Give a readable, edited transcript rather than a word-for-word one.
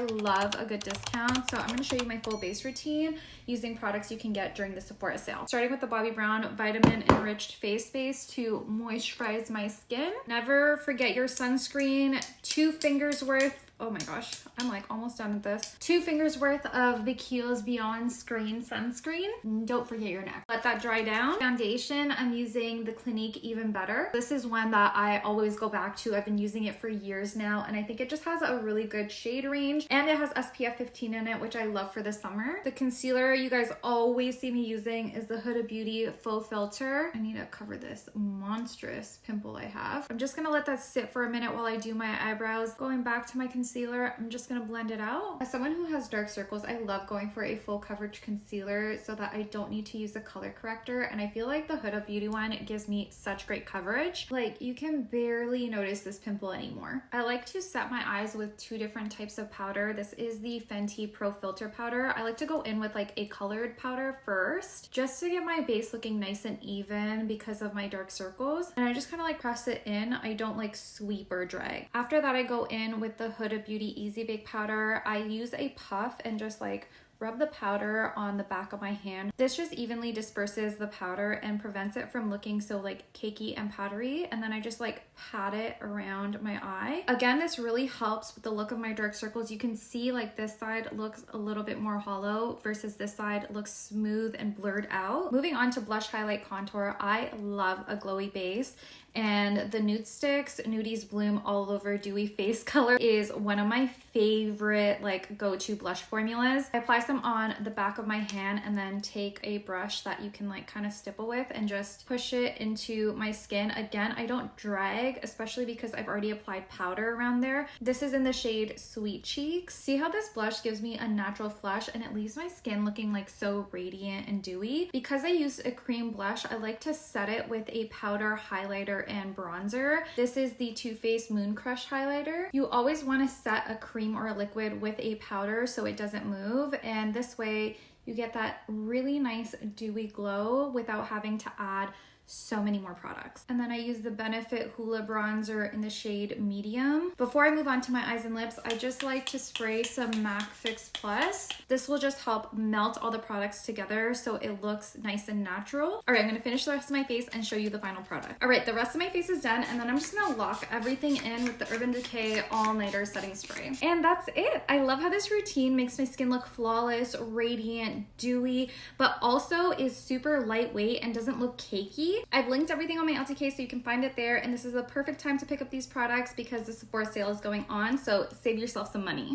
love a good discount. So I'm going to show you my full base routine using products you can get during the Sephora sale. Starting with the Bobbi Brown Vitamin Enriched Face Base to moisturize my skin. Never forget your sunscreen, 2 fingers worth. Oh my gosh, I'm like almost done with this. 2 fingers worth of the Kiehl's Beyond Screen Sunscreen. Don't forget your neck. Let that dry down. Foundation, I'm using the Clinique Even Better. This is one that I always go back to. I've been using it for years now, and I think it just has a really good shade range, and it has SPF 15 in it, which I love for the summer. The concealer you guys always see me using is the Huda Beauty Faux Filter. I need to cover this monstrous pimple I have. I'm just gonna let that sit for a minute while I do my eyebrows. Going back to my concealer, I'm just gonna blend it out. As someone who has dark circles, I love going for a full coverage concealer so that I don't need to use a color corrector, and I feel like the Huda Beauty one, it gives me such great coverage. Like, you can barely notice this pimple anymore. I like to set my eyes with 2 different types of powder. This is the Fenty Pro Filter powder. I like to go in with like a colored powder first, just to get my base looking nice and even because of my dark circles, and I just kind of like press it in. I don't like sweep or drag. After that, I go in with the Huda Beauty Easy Bake powder. I use a puff and just like rub the powder on the back of my hand. This just evenly disperses the powder and prevents it from looking so like cakey and powdery, and then I just like pat it around my eye. Again, this really helps with the look of my dark circles. You can see like this side looks a little bit more hollow versus this side looks smooth and blurred out. Moving on to blush, highlight, contour. I love a glowy base, and the Nudestix Nudies Bloom All Over Dewy Face Color is one of my favorite like go-to blush formulas. I apply some on the back of my hand and then take a brush that you can like kind of stipple with and just push it into my skin. Again, I don't drag, especially because I've already applied powder around there. This is in the shade Sweet Cheeks. See how this blush gives me a natural flush and it leaves my skin looking like so radiant and dewy. Because I used a cream blush, I like to set it with a powder, highlighter, and bronzer. This is the Too Faced Moon Crush highlighter. You always want to set a cream or a liquid with a powder so it doesn't move, and this way you get that really nice dewy glow without having to add so many more products. And then I use the Benefit Hoola bronzer in the shade Medium. Before I move on to my eyes and lips, I just like to spray some MAC Fix Plus. This will just help melt all the products together so it looks nice and natural. All right, I'm gonna finish the rest of my face and show you the final product. All right, the rest of my face is done, and then I'm just gonna lock everything in with the Urban Decay All Nighter Setting Spray. And that's it. I love how this routine makes my skin look flawless, radiant, dewy, but also is super lightweight and doesn't look cakey. I've linked everything on my LTK so you can find it there, and this is the perfect time to pick up these products because the Sephora sale is going on, so save yourself some money.